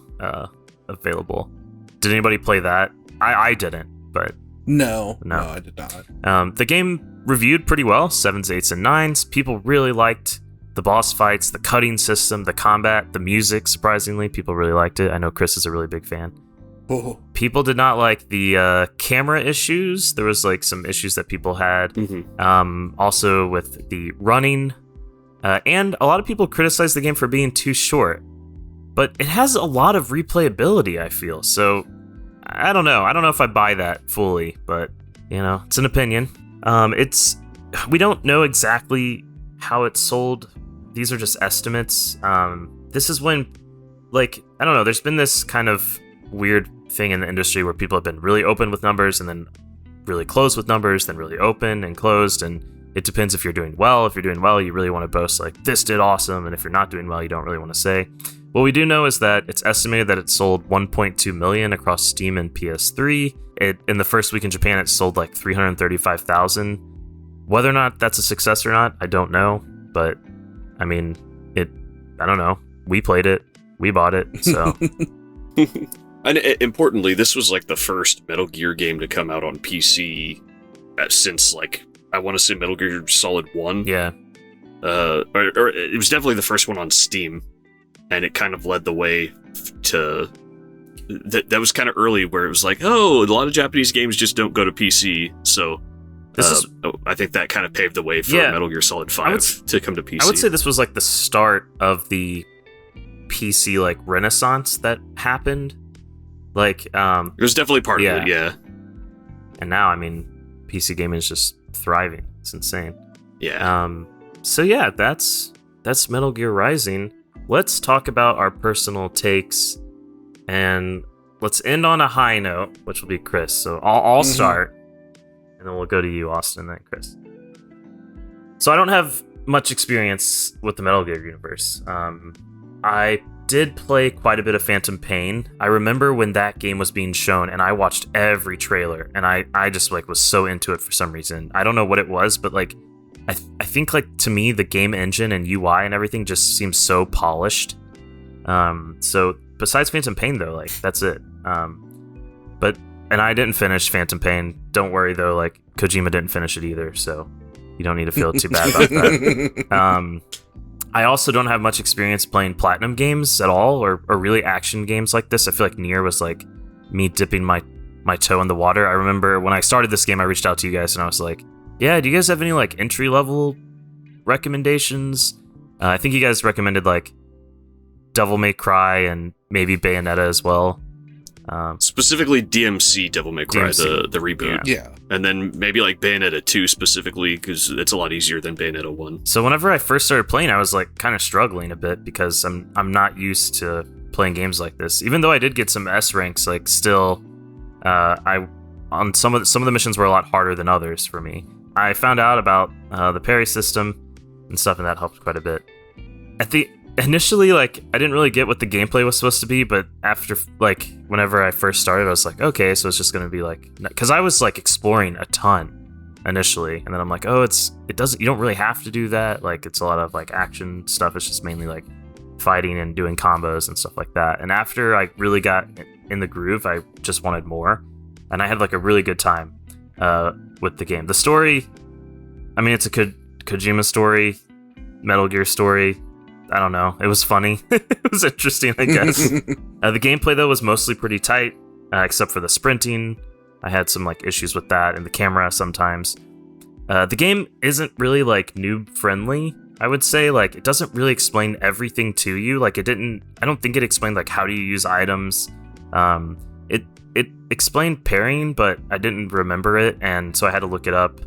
available. Did anybody play that? I didn't, but...
No, I did not.
The game reviewed pretty well, 7s, 8s, and 9s. People really liked the boss fights, the cutting system, the combat, the music. Surprisingly, people really liked it. I know Chris is a really big fan.
Oh.
People did not like the camera issues. There was like some issues that people had. Also with the running. And a lot of people criticized the game for being too short. But it has a lot of replayability, I feel. So, I don't know. I don't know if I buy that fully, but, you know, it's an opinion. We don't know exactly how it sold. These are just estimates. This is when, like, I don't know, there's been this kind of weird thing in the industry where people have been really open with numbers and then really closed with numbers, then really open and closed, and it depends if you're doing well. If you're doing well, you really want to boast, like, this did awesome, and if you're not doing well, you don't really want to say. What we do know is that it's estimated that it sold 1.2 million across Steam and PS3. In the first week in Japan, it sold like 335,000. Whether or not that's a success or not, I don't know. But, I mean, I don't know. We played it. We bought it, so...
And importantly, this was like the first Metal Gear game to come out on PC since, like, I want to say Metal Gear Solid 1.
Yeah.
Or it was definitely the first one on Steam, and it kind of led the way to... That was kind of early, where it was like, oh, a lot of Japanese games just don't go to PC, so... I think that kind of paved the way for Metal Gear Solid 5 to come to PC.
I would say this was like the start of the PC, like, renaissance that happened. Like, it
was definitely part of it, yeah.
And now, I mean, PC gaming is just thriving. It's insane.
Yeah.
So yeah, that's Metal Gear Rising. Let's talk about our personal takes, and let's end on a high note, which will be Chris. So I'll start, and then we'll go to you, Austin, and then Chris. So I don't have much experience with the Metal Gear universe. I did play quite a bit of Phantom Pain. I remember when that game was being shown, and I watched every trailer, and I just, like, was so into it for some reason. I don't know what it was, but, like, I think, like, to me, the game engine and UI and everything just seems so polished. So besides Phantom Pain, though, like, that's it. And I didn't finish Phantom Pain. Don't worry, though, like, Kojima didn't finish it either, so you don't need to feel too bad about that. I also don't have much experience playing Platinum games at all, or really action games like this. I feel like Nier was like me dipping my toe in the water. I remember when I started this game, I reached out to you guys and I was like, yeah, do you guys have any like entry level recommendations? I think you guys recommended like Devil May Cry and maybe Bayonetta as well.
Specifically DMC Devil May Cry,
DMC.
the reboot.
Yeah.
And then maybe like Bayonetta 2 specifically, because it's a lot easier than Bayonetta 1.
So whenever I first started playing, I was like kind of struggling a bit because I'm not used to playing games like this. Even though I did get some S ranks, like still, some of the missions were a lot harder than others for me. I found out about the parry system and stuff, and that helped quite a bit. Initially, like, I didn't really get what the gameplay was supposed to be, but after, like, whenever I first started, I was like, okay, so it's just gonna be like, because I was like exploring a ton initially, and then I'm like, oh, you don't really have to do that. Like, it's a lot of like action stuff. It's just mainly like fighting and doing combos and stuff like that. And after I really got in the groove, I just wanted more, and I had like a really good time with the game. The story, I mean, it's a Kojima story, Metal Gear story. I don't know. It was funny. It was interesting, I guess. The gameplay, though, was mostly pretty tight, except for the sprinting. I had some like issues with that and the camera sometimes. The game isn't really like noob friendly. I would say like it doesn't really explain everything to you. Like I don't think it explained like how do you use items. It explained pairing, but I didn't remember it, and so I had to look it up.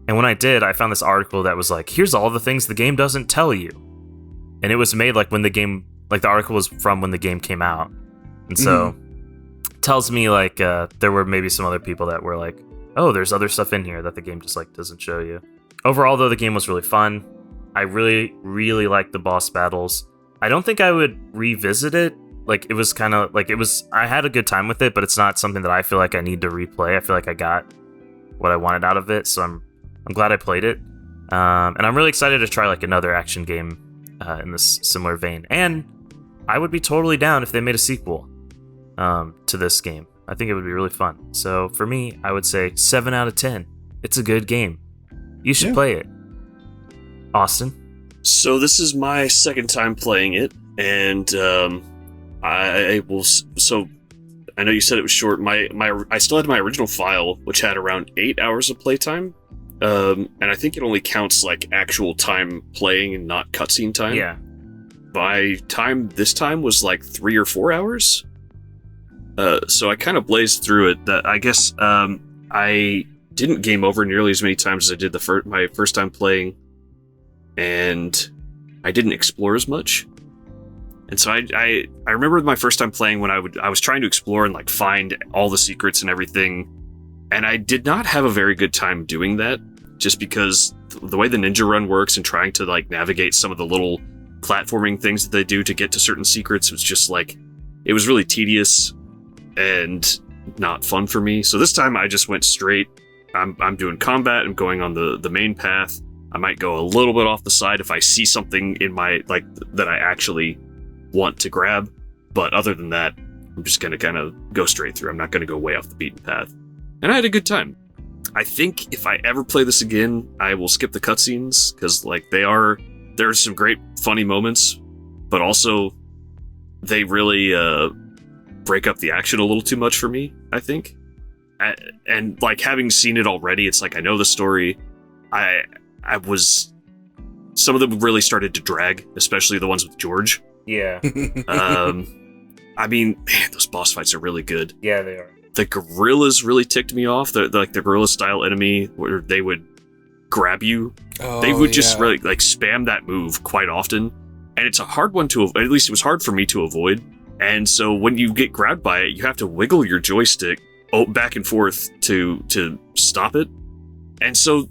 And when I did, I found this article that was like, here's all the things the game doesn't tell you. And it was made like when the game, like the article was from when the game came out. And so it tells me like there were maybe some other people that were like, oh, there's other stuff in here that the game just like doesn't show you. Overall, though, the game was really fun. I really, really liked the boss battles. I don't think I would revisit it. Like it was kind of like I had a good time with it, but it's not something that I feel like I need to replay. I feel like I got what I wanted out of it. So I'm glad I played it. And I'm really excited to try like another action game in this similar vein, and I would be totally down if they made a sequel to this game. I think it would be really fun. So for me, I would say 7 out of 10. It's a good game. You should play it. Austin?
So this is my second time playing it, and I will. So I know you said it was short. I still had my original file, which had around 8 hours of playtime, and I think it only counts like actual time playing and not cutscene time.
Yeah.
My time this time was like 3 or 4 hours. So I kind of blazed through it. That I guess I didn't game over nearly as many times as I did my first time playing, and I didn't explore as much. And so I remember my first time playing when I was trying to explore and like find all the secrets and everything, and I did not have a very good time doing that, just because the way the ninja run works and trying to like navigate some of the little platforming things that they do to get to certain secrets was just like, it was really tedious and not fun for me. So this time I just went straight. I'm doing combat. I'm going on the main path. I might go a little bit off the side if I see something in my like that I actually want to grab, but other than that, I'm just gonna kind of go straight through. I'm not gonna go way off the beaten path. And I had a good time. I think if I ever play this again, I will skip the cutscenes, because like there's some great funny moments, but also they really break up the action a little too much for me, I think. And like having seen it already, it's like I know the story. Some of them really started to drag, especially the ones with George.
Yeah.
I mean, man, those boss fights are really good.
Yeah, they are.
The gorillas really ticked me off. The gorilla style enemy where they would grab you. They would just really like spam that move quite often, and it's a hard one to avoid. At least it was hard for me to avoid. And so when you get grabbed by it, you have to wiggle your joystick back and forth to stop it. And so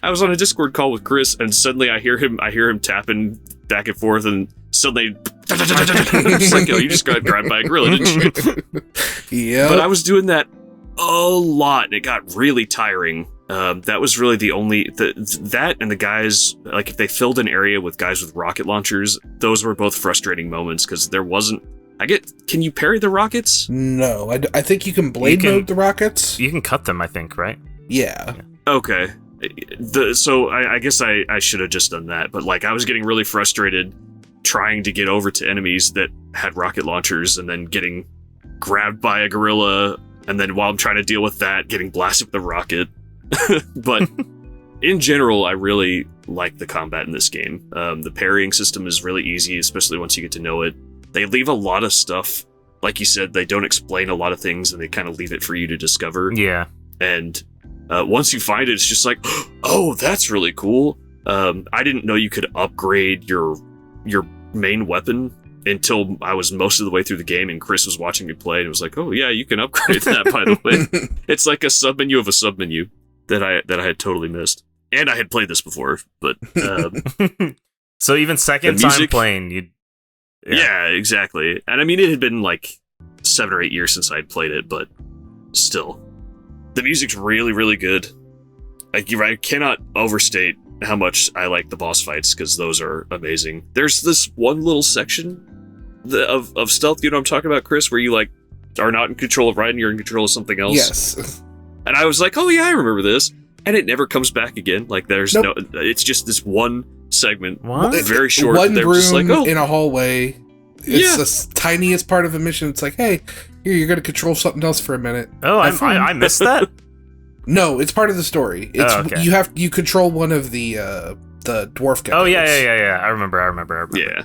I was on a Discord call with Chris, and suddenly I hear him tapping back and forth, and suddenly it's like, oh, you just got grabbed by a gorilla, didn't you?
Yeah.
But I was doing that a lot, and it got really tiring. That was really the only that and the guys, like if they filled an area with guys with rocket launchers, those were both frustrating moments, because there wasn't. Can you parry the rockets?
No, I think you can mode the rockets.
You can cut them, I think, right?
Yeah.
Okay. So I guess I should have just done that, but like I was getting really frustrated trying to get over to enemies that had rocket launchers, and then getting grabbed by a gorilla, and then while I'm trying to deal with that, getting blasted with a rocket. But in general, I really like the combat in this game. The parrying system is really easy, especially once you get to know it. They leave a lot of stuff. Like you said, they don't explain a lot of things, and they kind of leave it for you to discover.
Yeah.
And once you find it, it's just like, oh, that's really cool. I didn't know you could upgrade your main weapon until I was most of the way through the game, and Chris was watching me play, and it was like, oh yeah, you can upgrade that, by the way. It's like a submenu of a submenu that I had totally missed. And I had played this before, but
so even second time playing, you
yeah, exactly. And I mean, it had been like 7 or 8 years since I had played it, but still. The music's really, really good. I cannot overstate how much I like the boss fights, because those are amazing. There's this one little section of stealth, you know what I'm talking about, Chris, where you like are not in control of Raiden, you're in control of something else.
Yes.
And I was like, oh yeah, I remember this. And it never comes back again. Like there's
nope.
no, it's just this one segment.
What?
Very short.
One room
just like, oh.
in a hallway. It's the tiniest part of a mission. It's like, hey, here, you're going to control something else for a minute.
Oh, I missed that?
No, it's part of the story. It's
okay.
You control one of the dwarf guys.
Oh yeah. I remember.
Yeah.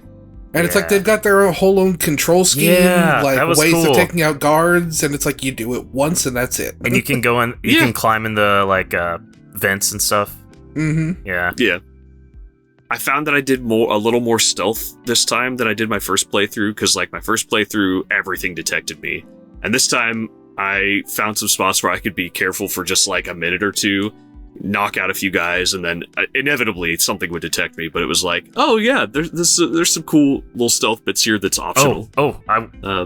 And it's like they've got their whole own control scheme, like ways of taking out guards, and it's like you do it once and that's it.
And you can go in, you can climb in the like vents and stuff.
Mm-hmm.
Yeah.
Yeah. I found that I did a little more stealth this time than I did my first playthrough, because like my first playthrough, everything detected me. And this time I found some spots where I could be careful for just like a minute or two, knock out a few guys, and then inevitably something would detect me. But it was like, oh yeah, there's some cool little stealth bits here that's optional.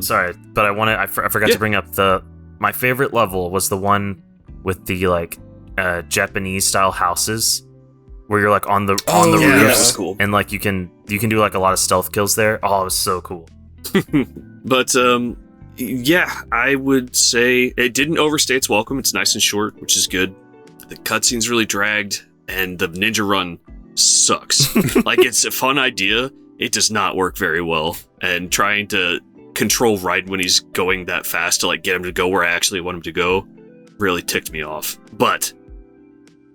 Sorry, but I forgot to bring up my favorite level was the one with the like Japanese style houses, where you're like on the roofs,
that was cool.
And like you can do like a lot of stealth kills there. Oh, it was so cool.
But yeah, I would say it didn't overstay its welcome. It's nice and short, which is good. The cutscene's really dragged, and the ninja run sucks. Like, it's a fun idea. It does not work very well. And trying to control Raiden when he's going that fast to, like, get him to go where I actually want him to go really ticked me off. But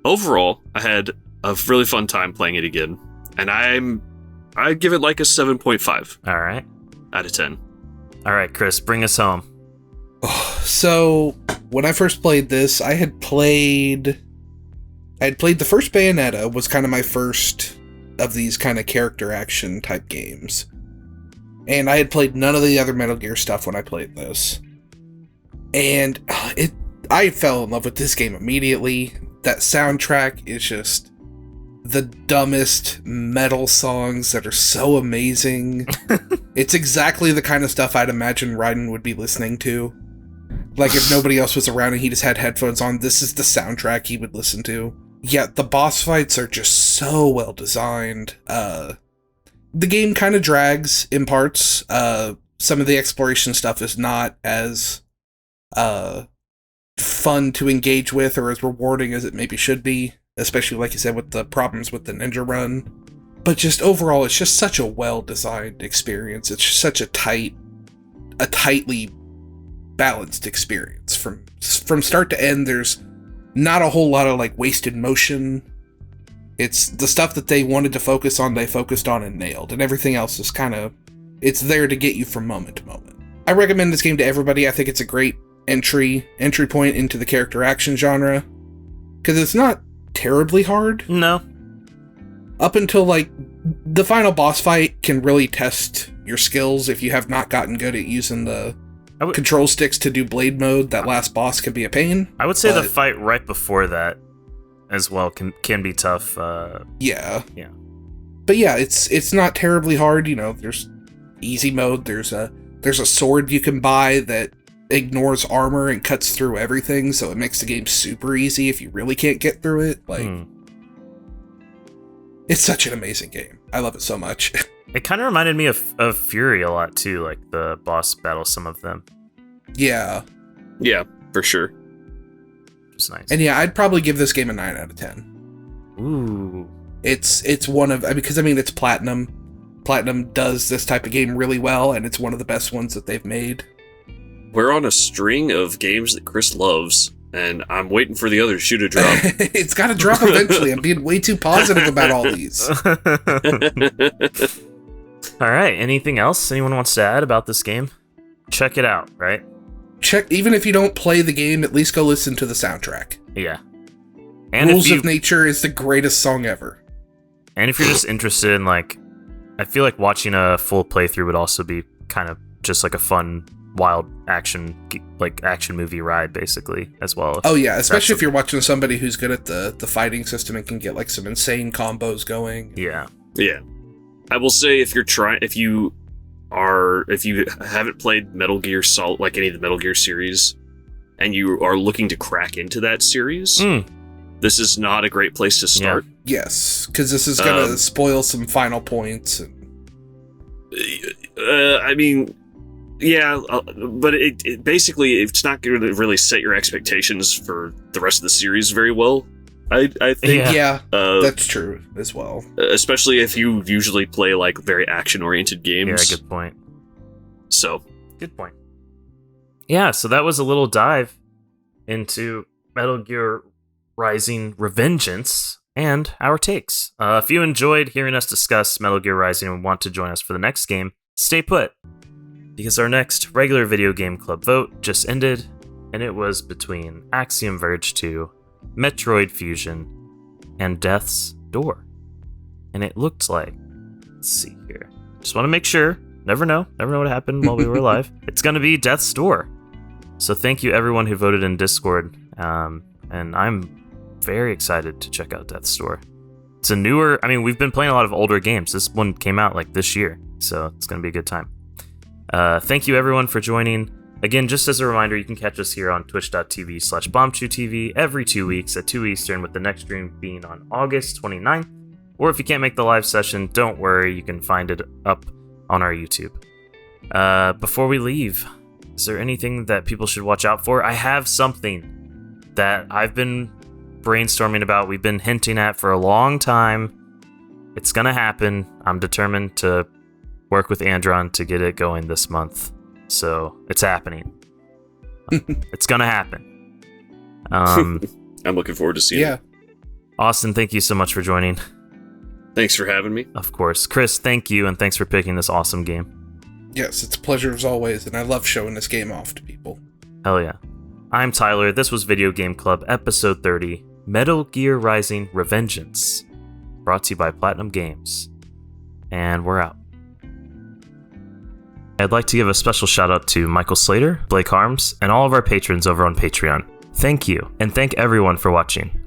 overall, I had a really fun time playing it again. And I'd give it like a 7.5.
All right.
Out of 10.
All right, Chris, bring us home.
So, when I first played this, I had played the first Bayonetta, was kind of my first of these kind of character action type games. And I had played none of the other Metal Gear stuff when I played this. And I fell in love with this game immediately. That soundtrack is just the dumbest metal songs that are so amazing. It's exactly the kind of stuff I'd imagine Raiden would be listening to. Like, if nobody else was around and he just had headphones on, this is the soundtrack he would listen to. Yeah, the boss fights are just so well designed. The game kind of drags in parts. Some of the exploration stuff is not as fun to engage with or as rewarding as it maybe should be, especially, like you said, with the problems with the ninja run. But just overall, it's just such a well-designed experience. It's just such a tightly balanced experience. From start to end, there's not a whole lot of, like, wasted motion. It's the stuff that they wanted to focus on, they focused on and nailed. And everything else is kind of, it's there to get you from moment to moment. I recommend this game to everybody. I think it's a great entry point into the character action genre. Because it's not terribly hard.
No.
Up until, like, the final boss fight can really test your skills if you have not gotten good at using the control sticks to do blade mode. That last boss can be a pain.
I would say the fight right before that as well can be tough.
Yeah.
Yeah.
But yeah, it's not terribly hard. You know, there's easy mode. There's a sword you can buy that ignores armor and cuts through everything, so it makes the game super easy if you really can't get through it. Like, It's such an amazing game. I love it so much.
It kind of reminded me of Fury a lot too, like the boss battles, some of them.
Yeah.
Yeah, for sure.
Just nice.
And yeah, I'd probably give this game a 9 out of 10.
Ooh.
It's one of, because I mean, it's Platinum. Platinum does this type of game really well, and it's one of the best ones that they've made.
We're on a string of games that Chris loves, and I'm waiting for the other shoe to drop.
It's got to drop eventually. I'm being way too positive about all these.
All right. Anything else anyone wants to add about this game? Check it out, right?
Even if you don't play the game, at least go listen to the soundtrack.
Yeah. And
Rules of Nature is the greatest song ever.
And if you're just interested in, like, I feel like watching a full playthrough would also be kind of just like a fun, wild action movie ride, basically, as well.
Oh yeah, especially if you're watching somebody who's good at the fighting system and can get like some insane combos going.
Yeah.
Yeah. I will say, if you haven't played Metal Gear Solid, like any of the Metal Gear series, and you are looking to crack into that series, this is not a great place to start.
Yeah. Yes, because this is going to spoil some final points.
I mean, yeah, but it basically, it's not going to really set your expectations for the rest of the series very well. I think.
Yeah, that's true as well.
Especially if you usually play like very action-oriented games.
Yeah, good point.
So.
Good point. Yeah, so that was a little dive into Metal Gear Rising Revengeance and our takes. If you enjoyed hearing us discuss Metal Gear Rising and want to join us for the next game, stay put, because our next regular video game club vote just ended, and it was between Axiom Verge 2, Metroid Fusion, and Death's Door. And it looked like, let's see here, just want to make sure, never know what happened while we were alive. It's going to be Death's Door. So thank you everyone who voted in Discord, and I'm very excited to check out Death's Door. It's a newer, we've been playing a lot of older games. This one came out like this year, so it's going to be a good time. Thank you everyone for joining. Again, just as a reminder, you can catch us here on twitch.tv/BombchuTV every 2 weeks at 2 Eastern, with the next stream being on August 29th. Or if you can't make the live session, don't worry, you can find it up on our YouTube. Before we leave, is there anything that people should watch out for? I have something that I've been brainstorming about, we've been hinting at for a long time, It's gonna happen. I'm determined to work with Andron to get it going this month. So it's happening. It's gonna happen.
I'm looking forward to seeing it.
Austin, thank you so much for joining.
Thanks for having me.
Of course. Chris, thank you, and thanks for picking this awesome game.
Yes, it's a pleasure as always, and I love showing this game off to people.
Hell yeah. I'm Tyler. This was Video Game Club, episode 30, Metal Gear Rising: Revengeance, brought to you by Platinum Games. And we're out. I'd like to give a special shout out to Michael Slater, Blake Harms, and all of our patrons over on Patreon. Thank you, and thank everyone for watching.